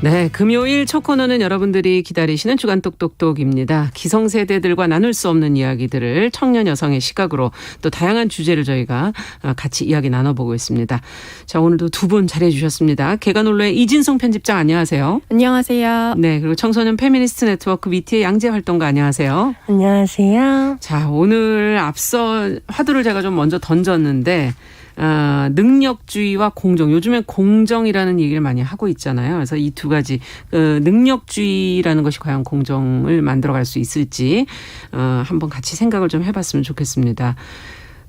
네, 금요일 첫 코너는 여러분들이 기다리시는 주간 똑똑똑입니다. 기성세대들과 나눌 수 없는 이야기들을 청년 여성의 시각으로 또 다양한 주제를 저희가 같이 이야기 나눠보고 있습니다. 자, 오늘도 두 분 자리해 주셨습니다. 개관올로의 이진송 편집장 안녕하세요. 안녕하세요. 네, 그리고 청소년 페미니스트 네트워크 미티의 양재 활동가 안녕하세요. 안녕하세요. 자, 오늘 앞서 화두를 제가 좀 먼저 던졌는데 능력주의와 공정. 요즘엔 공정이라는 얘기를 많이 하고 있잖아요. 그래서 이 두 가지 능력주의라는 것이 과연 공정을 만들어갈 수 있을지 한번 같이 생각을 좀 해봤으면 좋겠습니다.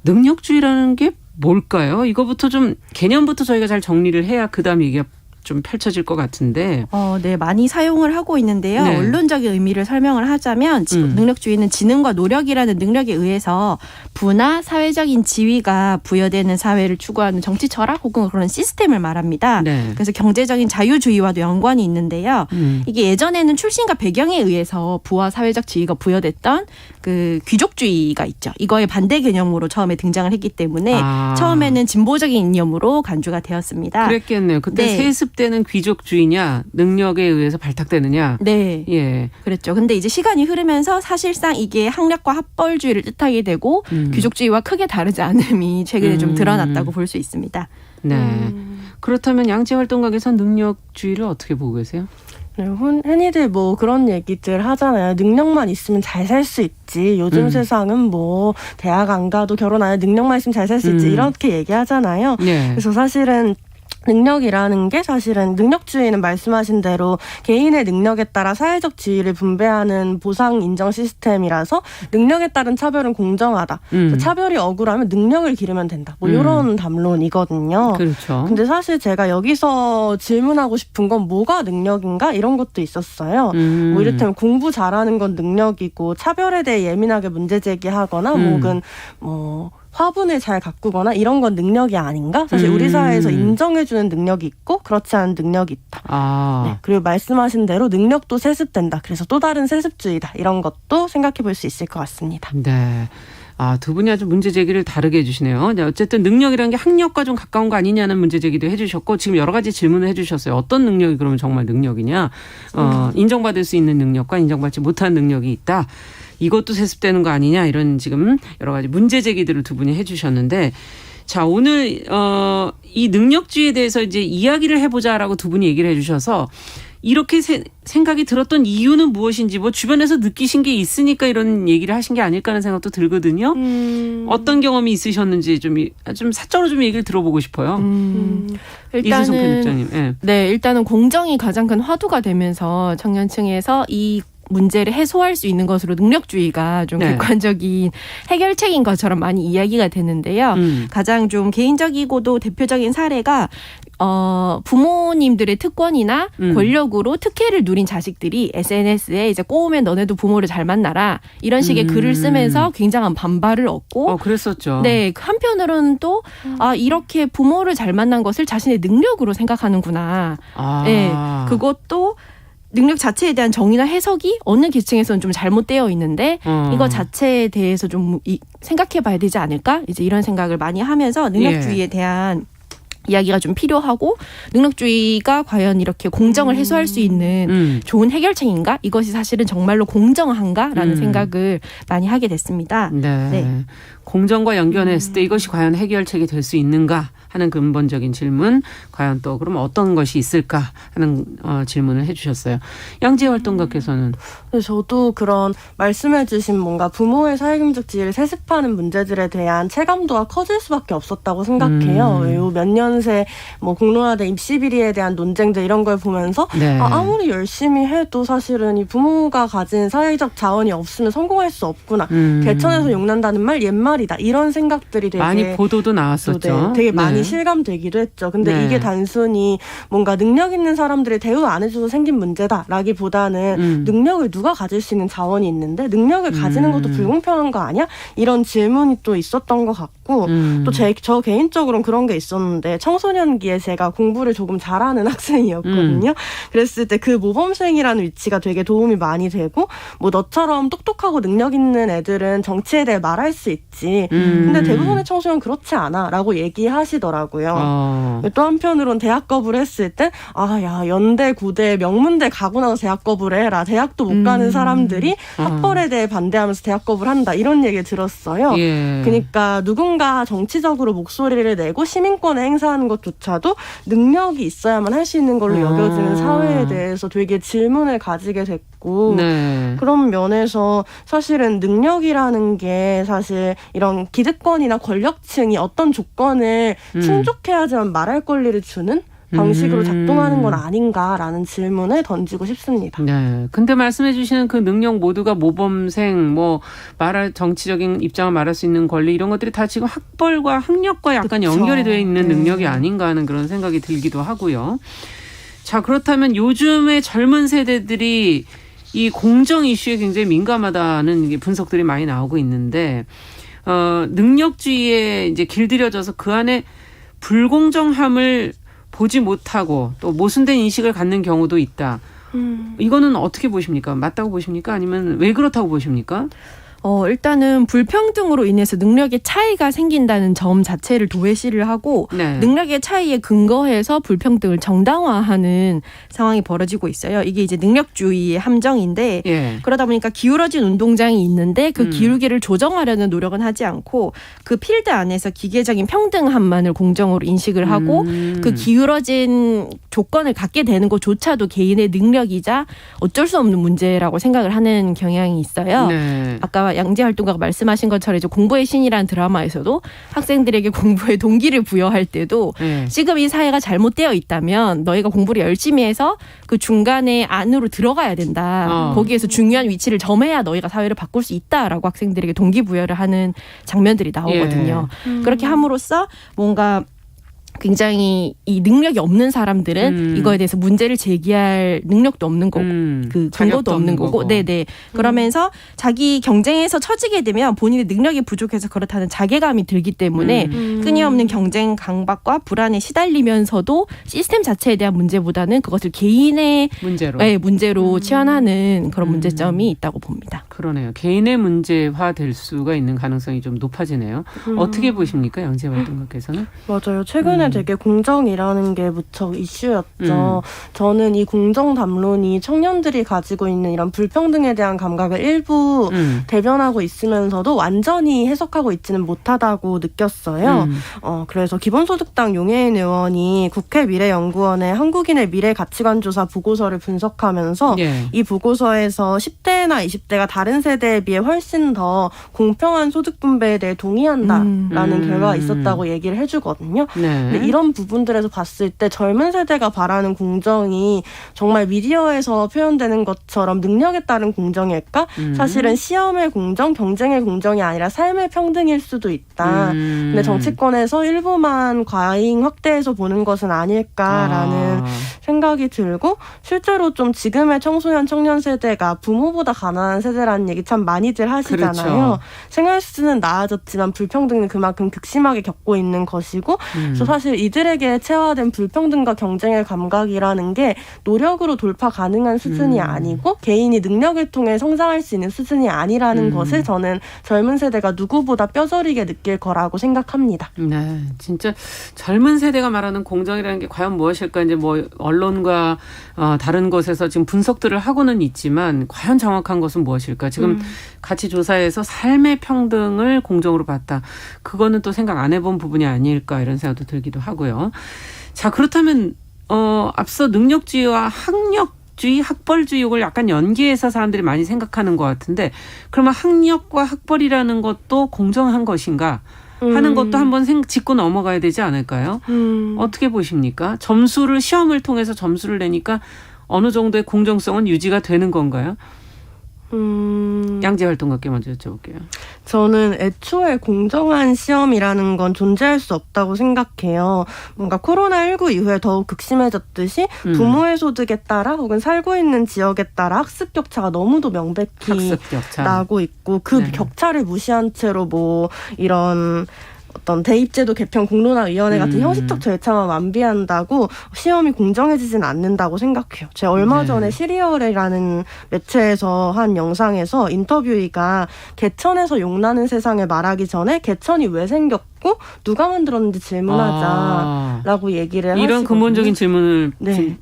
능력주의라는 게 뭘까요? 이거부터 좀 개념부터 저희가 잘 정리를 해야 그다음 얘기가 좀 펼쳐질 것 같은데. 네, 많이 사용을 하고 있는데요. 네. 원론적인 의미를 설명을 하자면 능력주의는 지능과 노력이라는 능력에 의해서 부나 사회적인 지위가 부여되는 사회를 추구하는 정치 철학 혹은 그런 시스템을 말합니다. 네. 그래서 경제적인 자유주의와도 연관이 있는데요. 이게 예전에는 출신과 배경에 의해서 부와 사회적 지위가 부여됐던 그 귀족주의가 있죠. 이거의 반대 개념으로 처음에 등장을 했기 때문에 처음에는 진보적인 이념으로 간주가 되었습니다. 그랬겠네요. 그때 네. 세습 때는 귀족주의냐 능력에 의해서 발탁되느냐. 네. 예. 그랬죠. 근데 이제 시간이 흐르면서 사실상 이게 학력과 학벌주의를 뜻하게 되고 귀족주의와 크게 다르지 않음이 최근에 좀 드러났다고 볼 수 있습니다. 네. 그렇다면 양재 활동가께서 능력주의를 어떻게 보고 계세요? 흔히들 뭐 그런 얘기들 하잖아요. 능력만 있으면 잘 살 수 있지. 요즘 세상은 뭐 대학 안 가도 결혼 안 해도 능력만 있으면 잘 살 수 있지. 이렇게 얘기하잖아요. 네. 그래서 사실은 능력이라는 게 사실은 능력주의는 말씀하신 대로 개인의 능력에 따라 사회적 지위를 분배하는 보상 인정 시스템이라서 능력에 따른 차별은 공정하다. 차별이 억울하면 능력을 기르면 된다. 뭐 이런 담론이거든요. 그렇죠. 근데 사실 제가 여기서 질문하고 싶은 건 뭐가 능력인가 이런 것도 있었어요. 뭐 이를테면 공부 잘하는 건 능력이고 차별에 대해 예민하게 문제 제기하거나 혹은 뭐 화분을 잘 가꾸거나 이런 건 능력이 아닌가? 사실 우리 사회에서 인정해주는 능력이 있고 그렇지 않은 능력이 있다. 네, 그리고 말씀하신 대로 능력도 세습된다. 그래서 또 다른 세습주의다. 이런 것도 생각해 볼 수 있을 것 같습니다. 네. 두 분이 아주 문제 제기를 다르게 해주시네요. 어쨌든 능력이라는 게 학력과 좀 가까운 거 아니냐는 문제 제기도 해주셨고 지금 여러 가지 질문을 해주셨어요. 어떤 능력이 그러면 정말 능력이냐. 인정받을 수 있는 능력과 인정받지 못한 능력이 있다. 이것도 세습되는 거 아니냐 이런 지금 여러 가지 문제 제기들을 두 분이 해주셨는데 자 오늘 이 능력주의에 대해서 이제 이야기를 해보자라고 두 분이 얘기를 해주셔서 이렇게 생각이 들었던 이유는 무엇인지 뭐 주변에서 느끼신 게 있으니까 이런 얘기를 하신 게 아닐까 하는 생각도 들거든요. 어떤 경험이 있으셨는지 좀 사적으로 좀 얘기를 들어보고 싶어요. 이진송 편집장님. 네, 일단은 공정이 가장 큰 화두가 되면서 청년층에서 이 문제를 해소할 수 있는 것으로 능력주의가 좀 객관적인 해결책인 것처럼 많이 이야기가 되는데요. 가장 좀 개인적이고도 대표적인 사례가 부모님들의 특권이나 권력으로 특혜를 누린 자식들이 SNS에 이제 꼬우면 너네도 부모를 잘 만나라 이런 식의 글을 쓰면서 굉장한 반발을 얻고 그랬었죠. 네, 한편으로는 또 이렇게 부모를 잘 만난 것을 자신의 능력으로 생각하는구나. 네, 그것도 능력 자체에 대한 정의나 해석이 어느 계층에서는 좀 잘못되어 있는데 이거 자체에 대해서 좀 생각해 봐야 되지 않을까? 이제 이런 생각을 많이 하면서 능력주의에 대한 이야기가 좀 필요하고 능력주의가 과연 이렇게 공정을 해소할 수 있는 좋은 해결책인가? 이것이 사실은 정말로 공정한가라는 생각을 많이 하게 됐습니다. 네. 공정과 연결했을 때 이것이 과연 해결책이 될 수 있는가 하는 근본적인 질문, 과연 또 그럼 어떤 것이 있을까 하는 질문을 해주셨어요. 양재 활동가께서는 저도 그런 말씀해주신 뭔가 부모의 사회경제적 지위를 세습하는 문제들에 대한 체감도가 커질 수밖에 없었다고 생각해요. 요 몇 년 새 뭐 공론화된 입시 비리에 대한 논쟁들 이런 걸 보면서 아무리 열심히 해도 사실은 이 부모가 가진 사회적 자원이 없으면 성공할 수 없구나. 개천에서 용난다는 말 옛말이다. 이런 생각들이 되게 많이 보도도 나왔었죠. 되게 많이 실감되기도 했죠. 근데 이게 단순히 뭔가 능력 있는 사람들이 대우 안 해줘서 생긴 문제다라기보다는 능력을 누가 가질 수 있는 자원이 있는데 능력을 가지는 것도 불공평한 거 아니야? 이런 질문이 또 있었던 것 같고 또 저 개인적으로는 그런 게 있었는데 청소년기에 제가 공부를 조금 잘하는 학생이었거든요. 그랬을 때 그 모범생이라는 위치가 되게 도움이 많이 되고 뭐 너처럼 똑똑하고 능력 있는 애들은 정치에 대해 말할 수 있지. 있지. 근데 대부분의 청소년 그렇지 않아라고 얘기하시더라고요. 또 한편으론 대학 거부를 했을 때 야 연대, 고대, 명문대 가고 나서 대학 거부를 해라. 대학도 못 가는 사람들이 학벌에 대해 반대하면서 대학 거부를 한다. 이런 얘기 들었어요. 예. 그러니까 누군가 정치적으로 목소리를 내고 시민권을 행사하는 것조차도 능력이 있어야만 할 수 있는 걸로 여겨지는 사회에 대해서 되게 질문을 가지게 됐고 네. 그런 면에서 사실은 능력이라는 게 사실 이런 기득권이나 권력층이 어떤 조건을 충족해야지만 말할 권리를 주는 방식으로 작동하는 건 아닌가라는 질문을 던지고 싶습니다. 네. 근데 말씀해 주시는 그 능력 모두가 모범생, 말할 정치적인 입장을 말할 수 있는 권리 이런 것들이 다 지금 학벌과 학력과 약간 그쵸. 연결이 되어 있는 네. 능력이 아닌가 하는 그런 생각이 들기도 하고요. 자, 그렇다면 요즘의 젊은 세대들이 이 공정 이슈에 굉장히 민감하다는 분석들이 많이 나오고 있는데, 능력주의에 이제 길들여져서 그 안에 불공정함을 보지 못하고 또 모순된 인식을 갖는 경우도 있다. 이거는 어떻게 보십니까? 맞다고 보십니까? 아니면 왜 그렇다고 보십니까? 일단은 불평등으로 인해서 능력의 차이가 생긴다는 점 자체를 도외시를 하고 네. 능력의 차이에 근거해서 불평등을 정당화하는 상황이 벌어지고 있어요. 이게 이제 능력주의의 함정인데 예. 그러다 보니까 기울어진 운동장이 있는데 그 기울기를 조정하려는 노력은 하지 않고 그 필드 안에서 기계적인 평등함만을 공정으로 인식을 하고 그 기울어진 조건을 갖게 되는 것조차도 개인의 능력이자 어쩔 수 없는 문제라고 생각을 하는 경향이 있어요. 네. 아까 양재 활동가가 말씀하신 것처럼 이제 공부의 신이라는 드라마에서도 학생들에게 공부의 동기를 부여할 때도 네. 지금 이 사회가 잘못되어 있다면 너희가 공부를 열심히 해서 그 중간에 안으로 들어가야 된다. 거기에서 중요한 위치를 점해야 너희가 사회를 바꿀 수 있다라고 학생들에게 동기부여를 하는 장면들이 나오거든요. 그렇게 함으로써 뭔가 굉장히 이 능력이 없는 사람들은 이거에 대해서 문제를 제기할 능력도 없는 거고 그 근거도 없는 거고. 네네. 그러면서 자기 경쟁에서 처지게 되면 본인의 능력이 부족해서 그렇다는 자괴감이 들기 때문에 끊임없는 경쟁 강박과 불안에 시달리면서도 시스템 자체에 대한 문제보다는 그것을 개인의 문제로 치환하는 그런 문제점이 있다고 봅니다. 그러네요. 개인의 문제화 될 수가 있는 가능성이 좀 높아지네요. 어떻게 보십니까? 양재 활동가께서는? 맞아요. 최근에 되게 공정이라는 게 무척 이슈였죠. 저는 이 공정 담론이 청년들이 가지고 있는 이런 불평등에 대한 감각을 일부 대변하고 있으면서도 완전히 해석하고 있지는 못하다고 느꼈어요. 그래서 기본소득당 용해인 의원이 국회미래연구원의 한국인의 미래 가치관 조사 보고서를 분석하면서 이 보고서에서 10대나 20대가 다른 세대에 비해 훨씬 더 공평한 소득 분배에 대해 동의한다라는 결과가 있었다고 얘기를 해주거든요. 근데 이런 부분들에서 봤을 때 젊은 세대가 바라는 공정이 정말 미디어에서 표현되는 것처럼 능력에 따른 공정일까? 사실은 시험의 공정, 경쟁의 공정이 아니라 삶의 평등일 수도 있다. 근데 정치권에서 일부만 과잉 확대해서 보는 것은 아닐까라는 생각이 들고 실제로 좀 지금의 청소년 청년 세대가 부모보다 가난한 세대라는 얘기 참 많이들 하시잖아요. 그렇죠. 생활 수준은 나아졌지만 불평등은 그만큼 극심하게 겪고 있는 것이고 그래서 사실 이들에게 체화된 불평등과 경쟁의 감각이라는 게 노력으로 돌파 가능한 수준이 아니고 개인이 능력을 통해 성장할 수 있는 수준이 아니라는 것을 저는 젊은 세대가 누구보다 뼈저리게 느낄 거라고 생각합니다. 네, 진짜 젊은 세대가 말하는 공정이라는 게 과연 무엇일까? 이제 언론과 다른 곳에서 지금 분석들을 하고는 있지만 과연 정확한 것은 무엇일까? 지금 같이 조사해서 삶의 평등을 공정으로 봤다. 그거는 또 생각 안 해본 부분이 아닐까 이런 생각도 들기도 하고요. 자, 그렇다면 앞서 능력주의와 학력주의, 학벌주의 이걸 약간 연계해서 사람들이 많이 생각하는 것 같은데 그러면 학력과 학벌이라는 것도 공정한 것인가 하는 것도 한번 짚고 넘어가야 되지 않을까요? 어떻게 보십니까? 시험을 통해서 점수를 내니까 어느 정도의 공정성은 유지가 되는 건가요? 양재 활동가께 먼저 여쭤볼게요. 저는 애초에 공정한 시험이라는 건 존재할 수 없다고 생각해요. 뭔가 코로나19 이후에 더욱 극심해졌듯이 부모의 소득에 따라 혹은 살고 있는 지역에 따라 학습 격차가 너무도 명백히 나고 있고 그 격차를 무시한 채로 이런 어떤 대입제도 개편 공론화위원회 같은 형식적 절차만 완비한다고 시험이 공정해지진 않는다고 생각해요. 제가 얼마 전에 시리얼이라는 매체에서 한 영상에서 인터뷰이가 개천에서 용나는 세상을 말하기 전에 개천이 왜 생겼고 누가 만들었는지 질문하자라고 얘기를 하시거든요. 이런 근본적인 질문을 네.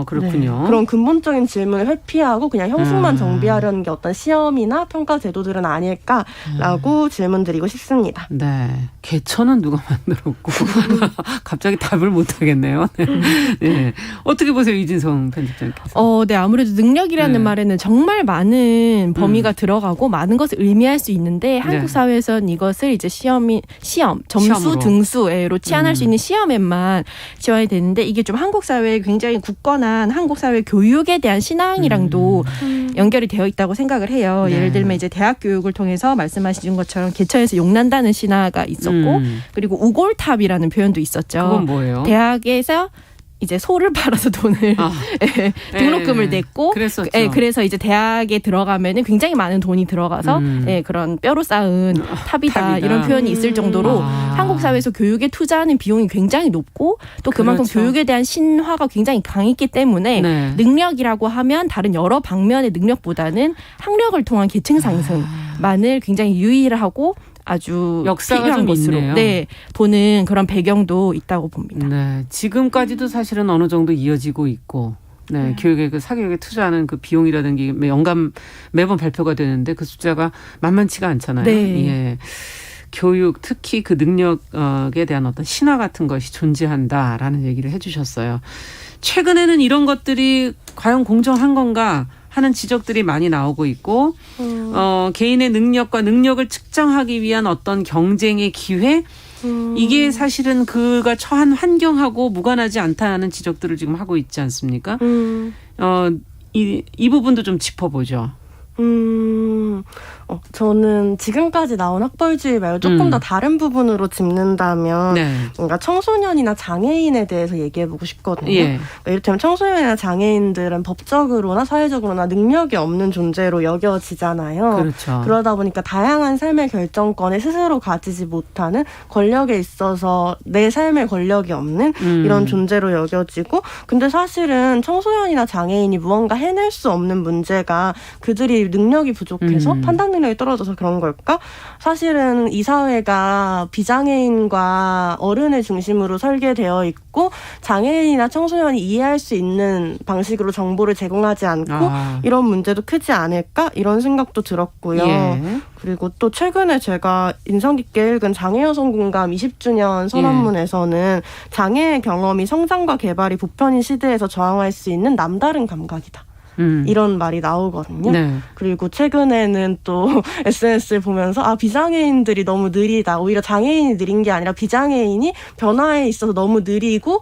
그렇군요. 네. 그런 근본적인 질문을 회피하고 그냥 형식만 정비하려는 게 어떤 시험이나 평가 제도들은 아닐까라고 질문드리고 싶습니다. 네. 개천은 누가 만들었고 갑자기 답을 못 하겠네요. 네. 네. 어떻게 보세요, 이진성 편집장께서? 네, 아무래도 능력이라는 네. 말에는 정말 많은 범위가 들어가고 많은 것을 의미할 수 있는데 한국 사회에서는 이것을 이제 시험, 점수 시험으로. 등수로 치환할 수 있는 시험에만 지원이 되는데 이게 좀 한국 사회에 굉장히 굳건한 한국 사회 교육에 대한 신앙이랑도 연결이 되어 있다고 생각을 해요. 네. 예를 들면 이제 대학 교육을 통해서 말씀하신 것처럼 개천에서 용난다는 신화가 있었고 그리고 우골탑이라는 표현도 있었죠. 그건 뭐예요? 대학에서 이제 소를 팔아서 돈을 등록금을 냈고 그랬었죠. 그래서 이제 대학에 들어가면은 굉장히 많은 돈이 들어가서 그런 뼈로 쌓은 탑이다 이런 표현이 있을 정도로 한국 사회에서 교육에 투자하는 비용이 굉장히 높고 또 그만큼 그렇죠. 교육에 대한 신화가 굉장히 강했기 때문에 네. 능력이라고 하면 다른 여러 방면의 능력보다는 학력을 통한 계층 상승만을 굉장히 유의하고 아주 역사가 필요한 좀 것으로 있네요. 보는 그런 배경도 있다고 봅니다. 네, 지금까지도 사실은 어느 정도 이어지고 있고, 네, 교육에 그 사교육에 투자하는 그 비용이라든지 연간 매번 발표가 되는데 그 숫자가 만만치가 않잖아요. 네. 예. 교육, 특히 그 능력에 대한 어떤 신화 같은 것이 존재한다라는 얘기를 해주셨어요. 최근에는 이런 것들이 과연 공정한 건가 하는 지적들이 많이 나오고 있고, 개인의 능력과 능력을 측정하기 위한 어떤 경쟁의 기회, 이게 사실은 그가 처한 환경하고 무관하지 않다는 지적들을 지금 하고 있지 않습니까? 이 부분도 좀 짚어보죠. 저는 지금까지 나온 학벌주의 말고 조금 더 다른 부분으로 짚는다면 네. 뭔가 청소년이나 장애인에 대해서 얘기해보고 싶거든요. 예. 그러니까 이를테면 청소년이나 장애인들은 법적으로나 사회적으로나 능력이 없는 존재로 여겨지잖아요. 그렇죠. 그러다 보니까 다양한 삶의 결정권을 스스로 가지지 못하는 권력에 있어서 내 삶의 권력이 없는 이런 존재로 여겨지고 근데 사실은 청소년이나 장애인이 무언가 해낼 수 없는 문제가 그들이 능력이 부족해서 판단 능력이 떨어져서 그런 걸까? 사실은 이 사회가 비장애인과 어른을 중심으로 설계되어 있고 장애인이나 청소년이 이해할 수 있는 방식으로 정보를 제공하지 않고 이런 문제도 크지 않을까? 이런 생각도 들었고요. 예. 그리고 또 최근에 제가 인상 깊게 읽은 장애여성 공감 20주년 선언문에서는 장애의 경험이 성장과 개발이 보편인 시대에서 저항할 수 있는 남다른 감각이다. 이런 말이 나오거든요. 네. 그리고 최근에는 또 SNS를 보면서 비장애인들이 너무 느리다. 오히려 장애인이 느린 게 아니라 비장애인이 변화에 있어서 너무 느리고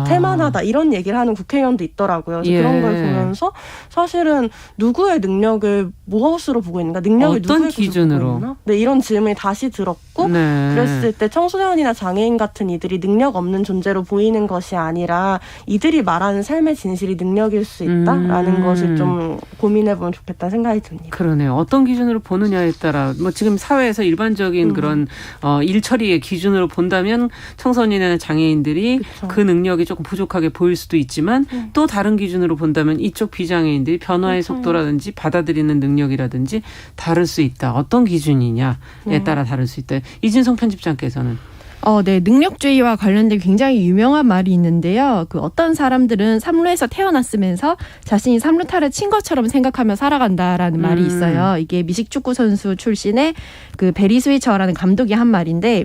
태만하다. 이런 얘기를 하는 국회의원도 있더라고요. 그래서 그런 걸 보면서 사실은 누구의 능력을 무엇으로 보고 있는가? 능력을 어떤 누구의 기준으로? 보고 있나? 네, 이런 질문이 다시 들었고 그랬을 때 청소년이나 장애인 같은 이들이 능력 없는 존재로 보이는 것이 아니라 이들이 말하는 삶의 진실이 능력일 수 있다라는 것을 좀 고민해보면 좋겠다는 생각이 듭니다. 그러네요. 어떤 기준으로 보느냐에 따라 뭐 지금 사회에서 일반적인 그런 일 처리의 기준으로 본다면 청소년이나 장애인들이 그 능력이 조금 부족하게 보일 수도 있지만 또 다른 기준으로 본다면 이쪽 비장애인들이 변화의 속도라든지 받아들이는 능력이라든지 다를 수 있다. 어떤 기준이냐에 따라 다를 수 있다. 이진성 편집장께서는 네. 능력주의와 관련된 굉장히 유명한 말이 있는데요. 그 어떤 사람들은 삼루에서 태어났으면서 자신이 삼루타를 친 것처럼 생각하며 살아간다라는 말이 있어요. 이게 미식축구 선수 출신의 그 베리 스위처라는 감독이 한 말인데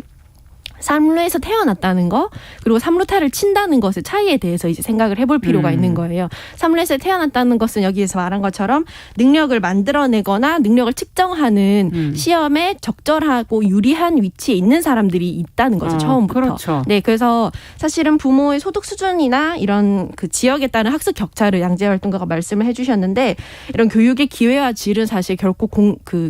삼루에서 태어났다는 거 그리고 삼루타를 친다는 것의 차이에 대해서 이제 생각을 해볼 필요가 있는 거예요. 삼루에서 태어났다는 것은 여기에서 말한 것처럼 능력을 만들어내거나 능력을 측정하는 시험에 적절하고 유리한 위치에 있는 사람들이 있다는 거죠. 처음부터. 그렇죠. 네, 그래서 사실은 부모의 소득 수준이나 이런 그 지역에 따른 학습 격차를 양재활동가가 말씀을 해주셨는데 이런 교육의 기회와 질은 사실 결코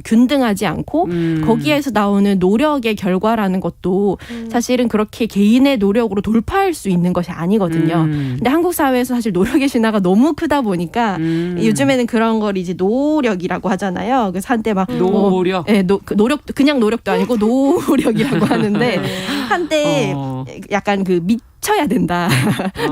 균등하지 않고 거기에서 나오는 노력의 결과라는 것도 사실은 그렇게 개인의 노력으로 돌파할 수 있는 것이 아니거든요. 근데 한국 사회에서 사실 노력의 신화가 너무 크다 보니까 요즘에는 그런 걸 이제 노력이라고 하잖아요. 그래서 한때 막 노력, 그 노력 그냥 노력도 아니고 노력이라고 하는데 한때 약간 그 미쳐야 된다.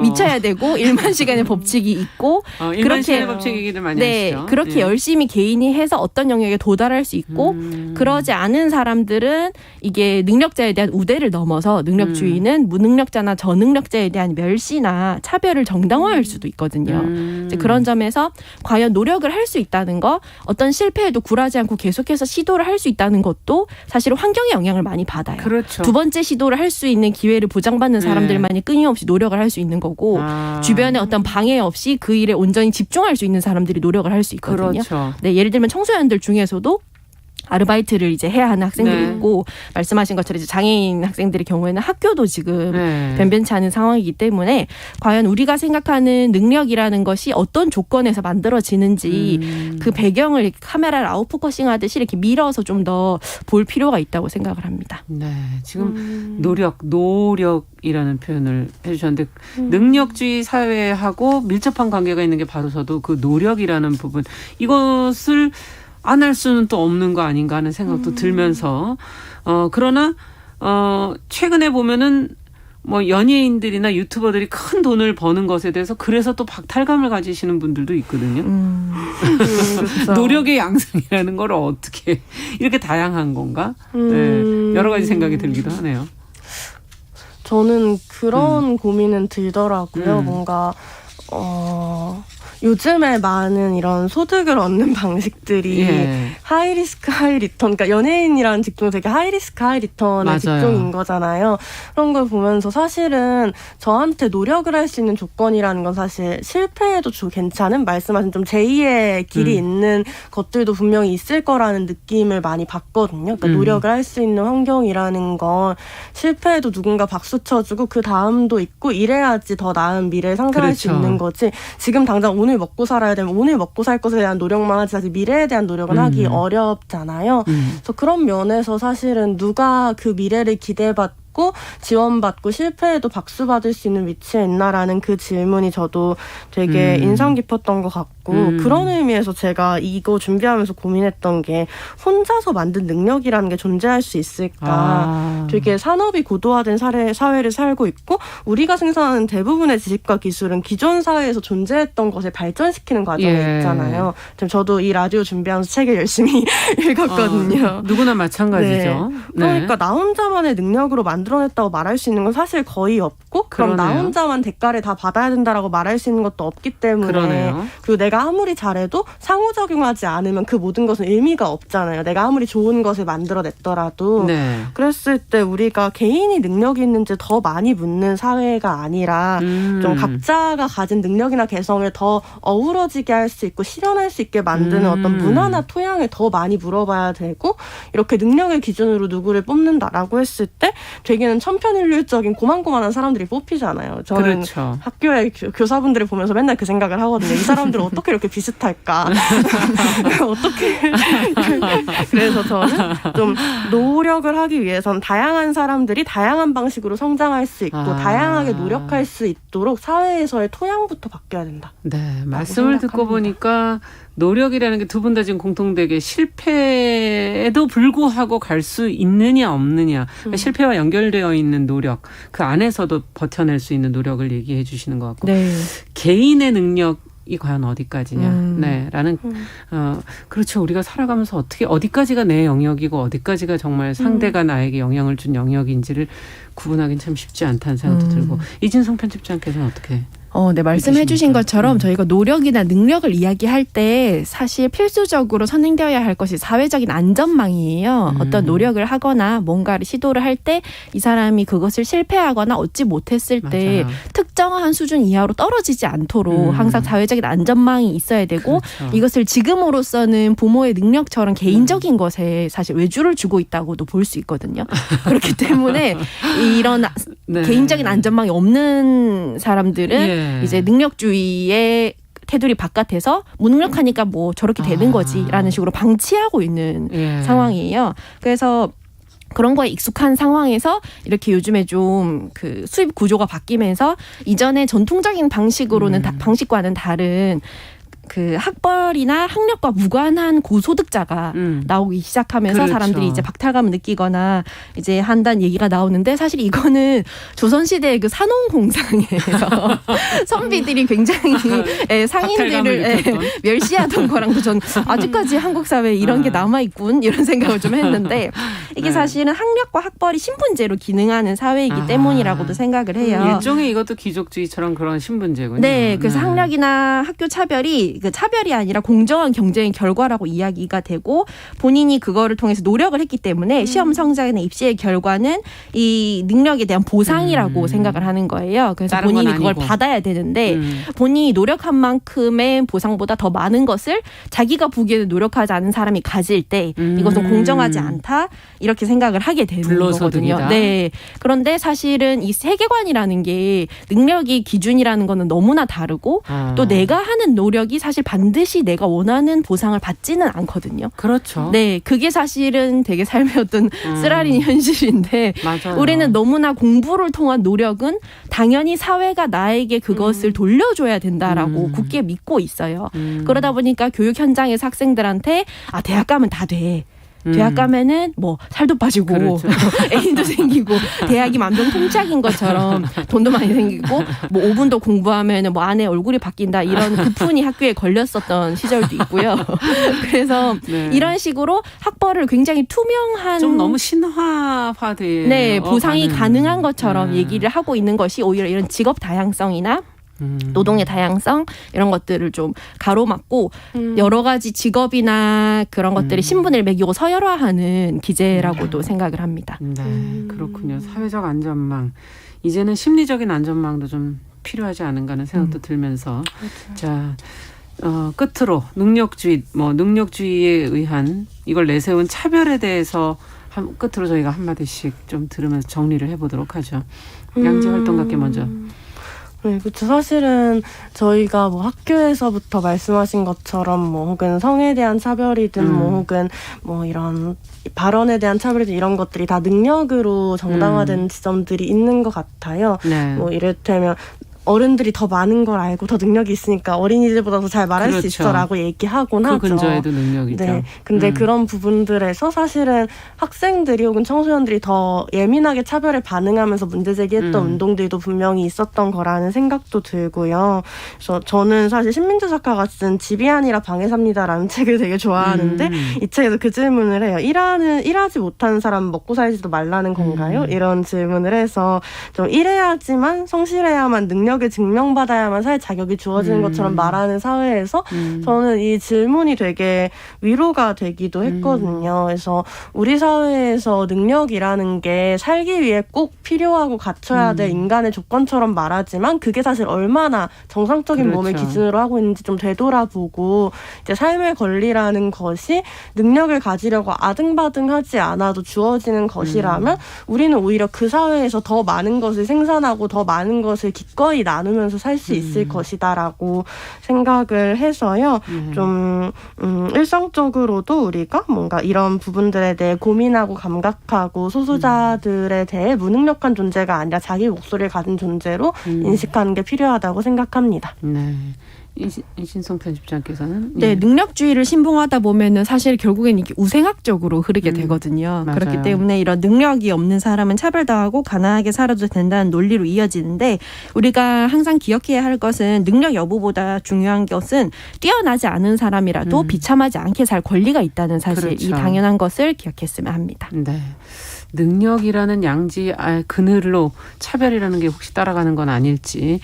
미쳐야 되고 1만 시간의 법칙이 있고 1만 시간의 법칙 얘기를 많이 하시죠. 그렇게 열심히 개인이 해서 어떤 영역에 도달할 수 있고 그러지 않은 사람들은 이게 능력자에 대한 우대를 넘어서 능력주의는 무능력자나 저능력자에 대한 멸시나 차별을 정당화할 수도 있거든요. 이제 그런 점에서 과연 노력을 할 수 있다는 거, 어떤 실패에도 굴하지 않고 계속해서 시도를 할 수 있다는 것도 사실 환경의 영향을 많이 받아요. 그렇죠. 두 번째 시도를 할 수 있는 기회를 보장받는 사람들만이 끊임없이 노력을 할 수 있는 거고 주변에 어떤 방해 없이 그 일에 온전히 집중할 수 있는 사람들이 노력을 할 수 있거든요. 그렇죠. 네, 예를 들면 청소년들 중에서도 아르바이트를 이제 해야 하는 학생들이 있고 말씀하신 것처럼 이제 장애인 학생들의 경우에는 학교도 지금 변변치 않은 상황이기 때문에 과연 우리가 생각하는 능력이라는 것이 어떤 조건에서 만들어지는지 그 배경을 카메라를 아웃포커싱 하듯이 이렇게 밀어서 좀 더 볼 필요가 있다고 생각을 합니다. 네, 지금 노력이라는 표현을 해주셨는데 능력주의 사회하고 밀접한 관계가 있는 게 바로서도 그 노력이라는 부분, 이것을 안 할 수는 또 없는 거 아닌가 하는 생각도 들면서 그러나 최근에 보면은 뭐 연예인들이나 유튜버들이 큰 돈을 버는 것에 대해서 그래서 또 박탈감을 가지시는 분들도 있거든요. 그렇죠. 노력의 양상이라는 걸 어떻게 이렇게 다양한 건가? 네, 여러 가지 생각이 들기도 하네요. 저는 그런 고민은 들더라고요. 뭔가 요즘에 많은 이런 소득을 얻는 방식들이 하이리스크 하이리턴, 그러니까 연예인이라는 직종은 되게 하이리스크 하이리턴의 맞아요. 직종인 거잖아요. 그런 걸 보면서 사실은 저한테 노력을 할 수 있는 조건이라는 건 사실 실패해도 괜찮은, 말씀하신 좀 제2의 길이 있는 것들도 분명히 있을 거라는 느낌을 많이 받거든요. 그러니까 노력을 할 수 있는 환경이라는 건 실패해도 누군가 박수 쳐주고 그 다음도 있고 이래야지 더 나은 미래를 상상할 수 있는 거지. 지금 당장 오늘 먹고 살아야 되면 오늘 먹고 살 것에 대한 노력만 하지 사실 미래에 대한 노력은 하기 어렵잖아요. 그래서 그런 면에서 사실은 누가 그 미래를 기대받고 지원받고 실패해도 박수 받을 수 있는 위치에 있나라는 그 질문이 저도 되게 인상 깊었던 것 같고 그런 의미에서 제가 이거 준비하면서 고민했던 게 혼자서 만든 능력이라는 게 존재할 수 있을까. 되게 산업이 고도화된 사회를 살고 있고 우리가 생산하는 대부분의 지식과 기술은 기존 사회에서 존재했던 것을 발전시키는 과정에 있잖아요. 저도 이 라디오 준비하면서 책을 열심히 읽었거든요. 누구나 마찬가지죠. 그러니까 나 혼자만의 능력으로 만들어냈다고 말할 수 있는 건 사실 거의 없고 그럼 나 혼자만 대가를 다 받아야 된다라고 말할 수 있는 것도 없기 때문에 그리고 내가 아무리 잘해도 상호작용하지 않으면 그 모든 것은 의미가 없잖아요. 내가 아무리 좋은 것을 만들어냈더라도 그랬을 때 우리가 개인이 능력이 있는지 더 많이 묻는 사회가 아니라 좀 각자가 가진 능력이나 개성을 더 어우러지게 할 수 있고 실현할 수 있게 만드는 어떤 문화나 토양을 더 많이 물어봐야 되고 이렇게 능력을 기준으로 누구를 뽑는다라고 했을 때 되게는 천편일률적인 고만고만한 사람들이 뽑히잖아요. 저는 학교의 교사분들을 보면서 맨날 그 생각을 하거든요. 이 사람들은 어떻게 이렇게 비슷할까? 어떻게? 그래서 저는 좀 노력을 하기 위해선 다양한 사람들이 다양한 방식으로 성장할 수 있고 다양하게 노력할 수 있도록 사회에서의 토양부터 바뀌어야 된다. 네, 말씀을 듣고 보니까 노력이라는 게 두 분 다 지금 공통되게 실패에도 불구하고 갈 수 있느냐 없느냐, 그러니까 실패와 연결되어 있는 노력, 그 안에서도 버텨낼 수 있는 노력을 얘기해 주시는 것 같고 개인의 능력이 과연 어디까지냐, 라는 그렇죠. 우리가 살아가면서 어디까지가 내 영역이고 어디까지가 정말 상대가 나에게 영향을 준 영역인지를 구분하기는 참 쉽지 않다는 생각도 들고. 이진성 편집장께서는 어떻게? 네, 말씀해 주신 것처럼 저희가 노력이나 능력을 이야기할 때 사실 필수적으로 선행되어야 할 것이 사회적인 안전망이에요. 어떤 노력을 하거나 뭔가를 시도를 할 때 이 사람이 그것을 실패하거나 얻지 못했을 때 특정한 수준 이하로 떨어지지 않도록 항상 사회적인 안전망이 있어야 되고 이것을 지금으로서는 부모의 능력처럼 개인적인 것에 사실 외주를 주고 있다고도 볼 수 있거든요. 그렇기 때문에 이런 개인적인 안전망이 없는 사람들은 이제 능력주의의 테두리 바깥에서 무능력하니까 뭐 저렇게 되는 거지라는 식으로 방치하고 있는 상황이에요. 그래서 그런 거에 익숙한 상황에서 이렇게 요즘에 좀 그 수입 구조가 바뀌면서 이전에 전통적인 방식으로는 방식과는 다른 그 학벌이나 학력과 무관한 고소득자가 나오기 시작하면서 그렇죠. 사람들이 이제 박탈감을 느끼거나 이제 한다는 얘기가 나오는데 사실 이거는 조선시대 그 산업공상에서 선비들이 굉장히 상인들을 멸시하던 거랑도 전 아직까지 한국 사회에 이런 게 남아있군 이런 생각을 좀 했는데 이게 사실은 학력과 학벌이 신분제로 기능하는 사회이기 때문이라고도 생각을 해요. 일종의 이것도 귀족주의처럼 그런 신분제군요. 네, 그래서 학력이나 학교 차별이 그 차별이 아니라 공정한 경쟁의 결과라고 이야기가 되고 본인이 그거를 통해서 노력을 했기 때문에 시험 성적이나 입시의 결과는 이 능력에 대한 보상이라고 생각을 하는 거예요. 그래서 본인이 그걸 받아야 되는데 본인이 노력한 만큼의 보상보다 더 많은 것을 자기가 보기에는 노력하지 않은 사람이 가질 때 이것은 공정하지 않다 이렇게 생각을 하게 되는 거거든요. 네. 그런데 사실은 이 세계관이라는 게 능력이 기준이라는 거는 너무나 다르고 또 내가 하는 노력이 사실 반드시 내가 원하는 보상을 받지는 않거든요. 그렇죠. 네, 그게 사실은 되게 삶의 어떤 쓰라린 현실인데 맞아요. 우리는 너무나 공부를 통한 노력은 당연히 사회가 나에게 그것을 돌려줘야 된다라고 굳게 믿고 있어요. 그러다 보니까 교육 현장에서 학생들한테 대학 가면 다 돼. 대학 가면은 뭐 살도 빠지고 그렇죠. 애인도 생기고 대학이 만병통치약인 것처럼 돈도 많이 생기고 뭐 5분 더 공부하면은 뭐 아내 얼굴이 바뀐다 이런 급훈이 학교에 걸렸었던 시절도 있고요. 그래서 이런 식으로 학벌을 굉장히 투명한 좀 너무 신화화돼. 네, 보상이 가능한 것처럼 얘기를 하고 있는 것이 오히려 이런 직업 다양성이나 노동의 다양성 이런 것들을 좀 가로막고 여러 가지 직업이나 그런 것들이 신분을 매기고 서열화하는 기제라고도 생각을 합니다. 네, 그렇군요. 사회적 안전망. 이제는 심리적인 안전망도 좀 필요하지 않은가 하는 생각도 들면서 자 끝으로 능력주의에 의한 이걸 내세운 차별에 대해서 끝으로 저희가 한마디씩 좀 들으면서 정리를 해보도록 하죠. 양재 활동가께 먼저. 네, 그렇죠. 사실은 저희가 뭐 학교에서부터 말씀하신 것처럼 뭐 혹은 성에 대한 차별이든 뭐 혹은 뭐 이런 발언에 대한 차별이든 이런 것들이 다 능력으로 정당화된 지점들이 있는 것 같아요. 네. 뭐 이를테면 어른들이 더 많은 걸 알고 더 능력이 있으니까 어린이들보다 더 잘 말할 수 있어라고 얘기하곤 하죠. 그 근저에도 능력이죠. 네, 근데 그런 부분들에서 사실은 학생들이 혹은 청소년들이 더 예민하게 차별에 반응하면서 문제 제기했던 운동들도 분명히 있었던 거라는 생각도 들고요. 그래서 저는 사실 신민주 작가가 쓴 집이 아니라 방에 삽니다라는 책을 되게 좋아하는데 이 책에서 그 질문을 해요. 일하지 못하는 사람 먹고 살지도 말라는 건가요? 이런 질문을 해서 좀 일해야지만 성실해야만 능력을 증명받아야만 사회 자격이 주어지는 것처럼 말하는 사회에서 저는 이 질문이 되게 위로가 되기도 했거든요. 그래서 우리 사회에서 능력이라는 게 살기 위해 꼭 필요하고 갖춰야 될 인간의 조건처럼 말하지만 그게 사실 얼마나 정상적인 몸을 기준으로 하고 있는지 좀 되돌아보고 이제 삶의 권리라는 것이 능력을 가지려고 아등바등하지 않아도 주어지는 것이라면 우리는 오히려 그 사회에서 더 많은 것을 생산하고 더 많은 것을 기꺼이 나누면서 살 수 있을 것이다라고 생각을 해서요. 좀 일상적으로도 우리가 뭔가 이런 부분들에 대해 고민하고 감각하고 소수자들에 대해 무능력한 존재가 아니라 자기 목소리를 가진 존재로 인식하는 게 필요하다고 생각합니다. 네. 이진성 편집장께서는 네, 능력주의를 신봉하다 보면은 사실 결국엔 이게 우생학적으로 흐르게 되거든요. 맞아요. 그렇기 때문에 이런 능력이 없는 사람은 차별당하고 가난하게 살아도 된다는 논리로 이어지는데 우리가 항상 기억해야 할 것은 능력 여부보다 중요한 것은 뛰어나지 않은 사람이라도 비참하지 않게 살 권리가 있다는 사실 이 당연한 것을 기억했으면 합니다. 네. 능력이라는 양지 그늘로 차별이라는 게 혹시 따라가는 건 아닐지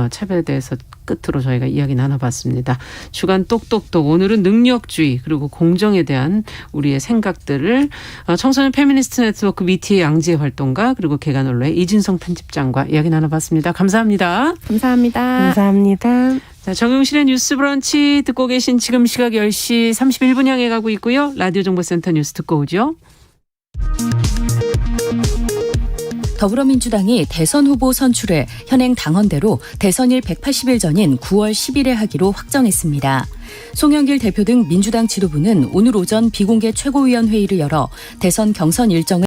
차별에 대해서 끝으로 저희가 이야기 나눠봤습니다. 주간 똑똑똑 오늘은 능력주의 그리고 공정에 대한 우리의 생각들을 청소년 페미니스트 네트워크 미티의 양지의 활동가 그리고 개관언론의 이진성 편집장과 이야기 나눠봤습니다. 감사합니다. 감사합니다. 감사합니다. 자, 정용실의 뉴스 브런치 듣고 계신 지금 시각 10시 31분 향해 가고 있고요. 라디오 정보센터 뉴스 듣고 오죠. 더불어민주당이 대선 후보 선출에 현행 당헌대로 대선일 180일 전인 9월 10일에 하기로 확정했습니다. 송영길 대표 등 민주당 지도부는 오늘 오전 비공개 최고위원회의를 열어 대선 경선 일정을